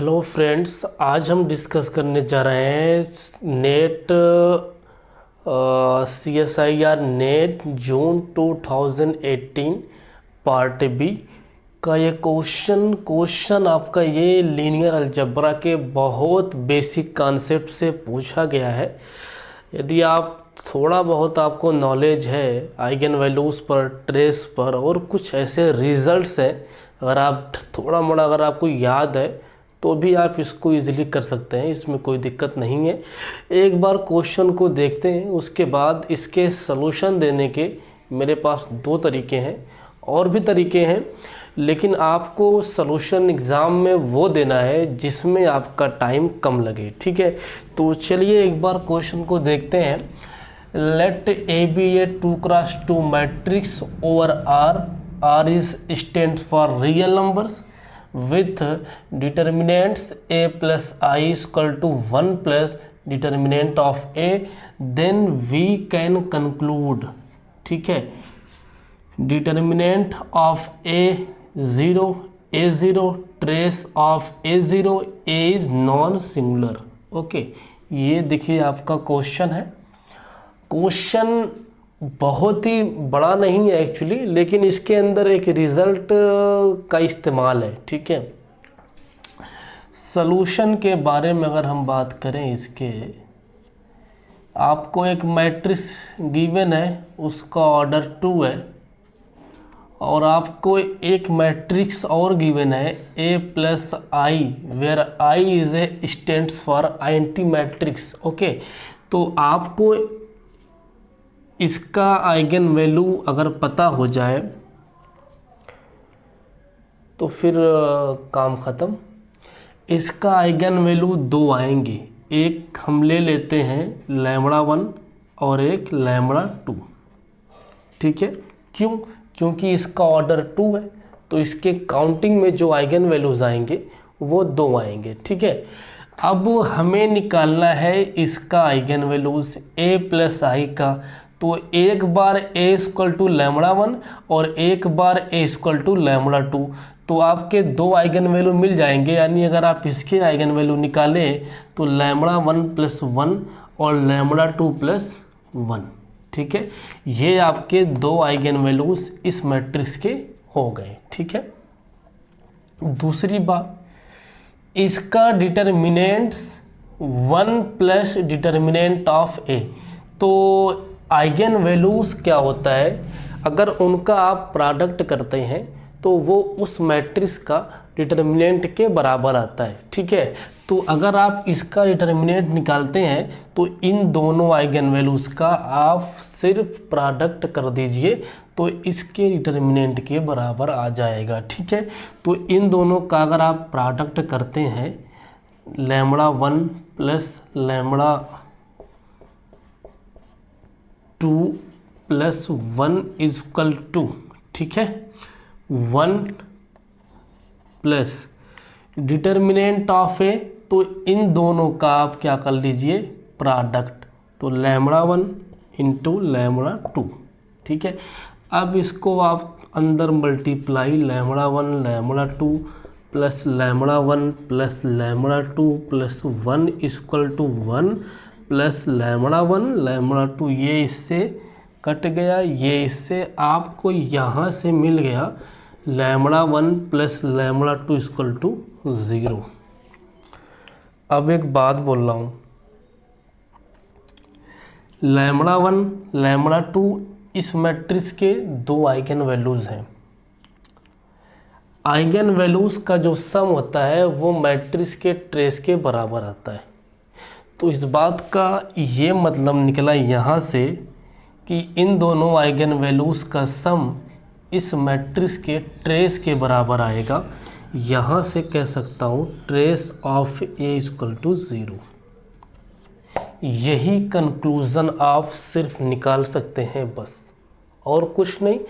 Hello friends, आज हम discuss करने जा रहे हैं नेट CSIR नेट जून 2018 पार्ट बी का ये क्वेश्चन आपका ये लीनियर अलजेब्रा के बहुत बेसिक कॉन्सेप्ट से पूछा गया है। यदि आप थोड़ा बहुत आपको नॉलेज है आइगन वैल्यूज़ पर, ट्रेस पर और कुछ ऐसे रिजल्ट्स हैं, अगर आप थोड़ा मोड़ा अगर आपको याद है तो भी आप इसको इजीली कर सकते हैं, इसमें कोई दिक्कत नहीं है। एक बार क्वेश्चन को देखते हैं, उसके बाद इसके सलूशन देने के मेरे पास दो तरीके हैं, और भी तरीके हैं, लेकिन आपको सलूशन एग्ज़ाम में वो देना है जिसमें आपका टाइम कम लगे। ठीक है, तो चलिए एक बार क्वेश्चन को देखते हैं। Let A be a 2x2 matrix over R. R is stands for real numbers with determinants a plus I is equal to 1 plus determinant of a, then we can conclude, ठीक है, determinant of a0, trace of a0, a is non singular. Okay, ये देखिए आपका question है। Question बहुत ही बड़ा नहीं है एक्चुअली, लेकिन इसके अंदर एक रिजल्ट का इस्तेमाल है। ठीक है, सॉल्यूशन के बारे में अगर हम बात करें इसके, आपको एक मैट्रिक्स गिवन है, उसका ऑर्डर 2 है, और आपको एक मैट्रिक्स और गिवन है a plus I, where I is a stands for identity matrix. Okay, तो आपको इसका आइगन वैल्यू अगर पता हो जाए तो फिर काम ख़त्म। इसका आइगन वैल्यू 2 आएंगे, एक हम ले लेते हैं λ1 और एक λ2। ठीक है, क्यों? क्योंकि इसका ऑर्डर 2 है, तो इसके काउंटिंग में जो आइगन वैल्यूज आएंगे वो 2 आएंगे। ठीक है, अब हमें निकालना है इसका आइगन वैल्यूज a प्लस आई का। तो एक बार a इक्वल टू λ1 और एक बार a इक्वल टू λ2, तो आपके दो आइगन वैल्यू मिल जाएंगे। यानी अगर आप इसके आइगन वैल्यू निकालें तो λ1 प्लस 1 और λ2 प्लस 1। ठीक है, ये आपके दो आइगन वैल्यूज इस मैट्रिक्स के हो गए। ठीक है, दूसरी बात, इसका determinants 1 plus determinant of a। तो आइगन वैल्यूज क्या होता है, अगर उनका आप प्रोडक्ट करते हैं तो वो उस मैट्रिक्स का डिटर्मिनेंट के बराबर आता है। ठीक है, तो अगर आप इसका डिटर्मिनेंट निकालते हैं तो इन दोनों आइगन वैल्यूज का आप सिर्फ प्रोडक्ट कर दीजिए तो इसके डिटर्मिनेंट के बराबर आ जाएगा। ठीक है, तो इन दोनों का अगर आप प्रोडक्ट करते हैं λ1 plus λ2 plus 1 is equal to, ठीक है, 1 प्लस डिटर्मिनेंट ऑफ ए, तो इन दोनों का आप क्या कर लीजिए, प्रोडक्ट, तो λ1 इंटू λ2। ठीक है, अब इसको आप अंदर multiply λ1 λ2 plus λ1 plus λ2 plus 1 equal to 1 plus λ1 λ2, ये इससे कट गया, ये इससे आपको यहाँ से मिल गया λ1 प्लस λ2 इक्वल टू 0। अब एक बात बोल रहा हूँ, λ1 λ2 इस मैट्रिक्स के दो आइगन वैल्यूज़ हैं। आइगन वैल्यूज़ का जो सम होता है वो मैट्रिक्स के ट्रेस के बराबर आता है। तो इस बात का ये मतलब निकला यहाँ से कि इन दोनों आइगन वैल्यूज़ का सम इस मैट्रिक्स के ट्रेस के बराबर आएगा। यहाँ से कह सकता हूँ trace of A equal to 0। यही कंक्लूज़न आप सिर्फ निकाल सकते हैं, बस और कुछ नहीं।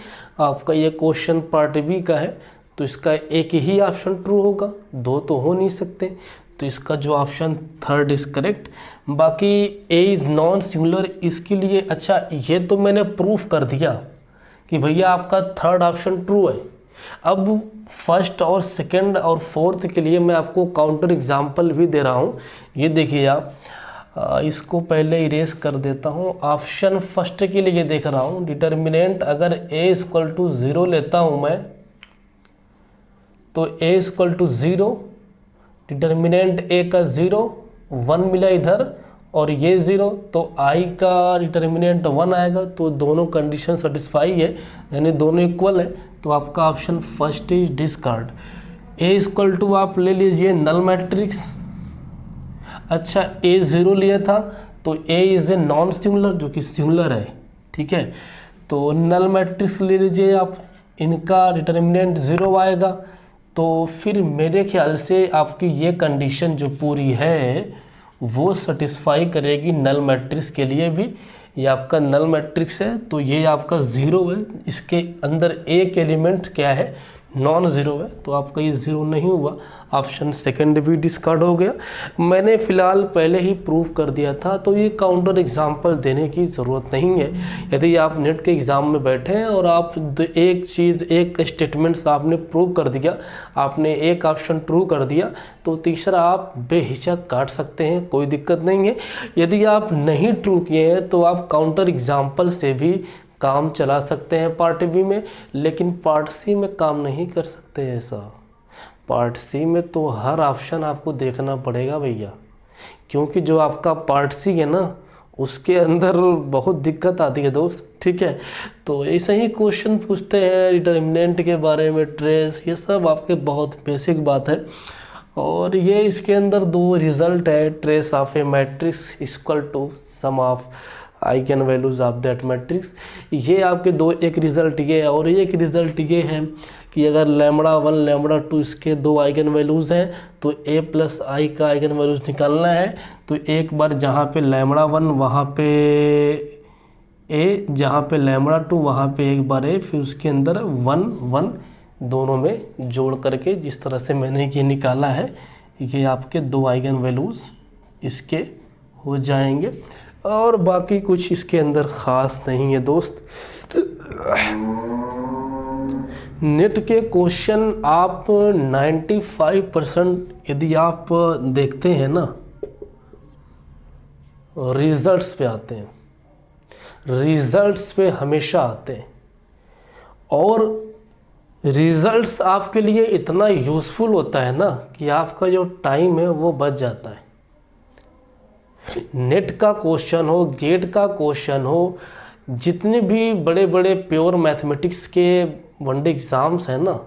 आपका ये क्वेश्चन पार्ट बी का है, तो इसका एक ही ऑप्शन ट्रू होगा, दो तो हो नहीं सकते, तो इसका जो ऑप्शन थर्ड इज करेक्ट। बाकी ए इज़ नॉन सिंगुलर, इसके लिए अच्छा ये तो मैंने प्रूफ कर दिया कि भैया आपका थर्ड ऑप्शन ट्रू है, अब फर्स्ट और सेकंड और फोर्थ के लिए मैं आपको काउंटर एग्जाम्पल भी दे रहा हूँ। ये देखिए आप, इसको पहले इरेज कर देता हूँ। ऑप्शन फर्स्ट के लिए देख रहा हूँ, डिटर्मिनेंट अगर a इक्वल टू 0 लेता हूँ मैं, तो a equal to 0, determinant a का 0, 1 मिला इधर और ये 0, तो i का डिटर्मिनेंट 1 आएगा। तो दोनों कंडीशन सेटिस्फाई है, यानी दोनों इक्वल है। तो आपका option first is discard. a equal to आप ले लीजिए नल मैट्रिक्स। अच्छा, a 0 लिया था तो a is a non singular, जो कि सिंगुलर है, ठीक है। तो नल मैट्रिक्स ले लीजिए आप, इनका डिटर्मिनेंट 0 आएगा। तो फिर मेरे ख्याल से आपकी ये कंडीशन जो पूरी है वो सेटिस्फाई करेगी नल मैट्रिक्स के लिए भी। ये आपका नल मैट्रिक्स है, तो ये आपका 0 है, इसके अंदर एक एलिमेंट क्या है, नॉन ज़ीरो है, तो आपका ये 0 नहीं हुआ। ऑप्शन सेकंड भी डिस्कार्ड हो गया। मैंने फ़िलहाल पहले ही प्रूव कर दिया था, तो ये काउंटर एग्जाम्पल देने की ज़रूरत नहीं है। यदि आप नेट के एग्ज़ाम में बैठे हैं और आप एक चीज़, एक स्टेटमेंट्स आपने प्रूव कर दिया, आपने एक ऑप्शन ट्रू कर दिया, तो तीसरा आप बेहिचक काट सकते हैं, कोई दिक्कत नहीं है। यदि आप नहीं ट्रू किए हैं तो आप काउंटर एग्जाम्पल से भी काम चला सकते हैं पार्ट बी में, लेकिन पार्ट सी में काम नहीं कर सकते ऐसा। पार्ट सी में तो हर ऑप्शन आपको देखना पड़ेगा भैया, क्योंकि जो आपका पार्ट सी है ना, उसके अंदर बहुत दिक्कत आती है दोस्त, ठीक है। तो ऐसे ही क्वेश्चन पूछते हैं डिटर्मिनेंट के बारे में, ट्रेस, ये सब आपके बहुत बेसिक बात है। और ये इसके अंदर दो रिजल्ट है, trace of a matrix equal to sum of eigen values of that matrix. ये आपके दो, एक रिज़ल्ट ये है और एक रिज़ल्ट ये है कि अगर λ1 λ2 इसके दो आइगन वैल्यूज़ हैं तो a प्लस आई का आइगन वैल्यूज़ निकालना है। तो एक बार जहाँ पे λ1 वहाँ पे a, जहाँ पे λ2 वहाँ पे एक बार a, फिर उसके अंदर 1 1 दोनों में जोड़ करके जिस तरह से मैंने ये निकाला है, ये आपके दो आइगन वैल्यूज़ इसके हो जाएंगे। और बाकी कुछ इसके अंदर ख़ास नहीं है दोस्त। नेट के क्वेश्चन आप 95% यदि आप देखते हैं ना, रिजल्ट्स पे आते हैं, रिजल्ट्स पे हमेशा आते हैं। और रिजल्ट्स आपके लिए इतना यूज़फुल होता है ना कि आपका जो टाइम है वो बच जाता है। नेट का क्वेश्चन हो, गेट का क्वेश्चन हो, जितने भी बड़े बड़े प्योर मैथमेटिक्स के वनडे एग्ज़ाम्स हैं ना,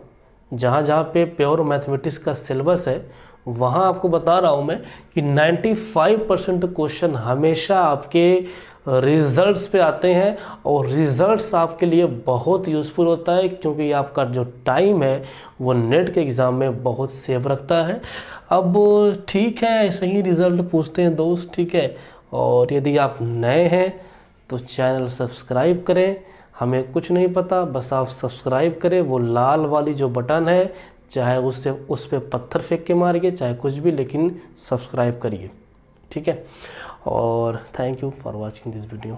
जहाँ जहाँ पे प्योर मैथमेटिक्स का सिलेबस है, वहाँ आपको बता रहा हूँ मैं कि 95% क्वेश्चन हमेशा आपके रिजल्ट्स पे आते हैं। और रिजल्ट्स आपके लिए बहुत यूज़फुल होता है, क्योंकि आपका जो टाइम है वो नेट के एग्ज़ाम में बहुत सेव रखता है। अब ठीक है, ऐसे ही रिज़ल्ट पूछते हैं दोस्त, ठीक है। और यदि आप नए हैं तो चैनल सब्सक्राइब करें। हमें कुछ नहीं पता, बस आप सब्सक्राइब करें, वो लाल वाली जो बटन है, चाहे उससे उस पर पत्थर फेंक के मारिए, चाहे कुछ भी, लेकिन सब्सक्राइब करिए, ठीक है। और thank you for watching this video.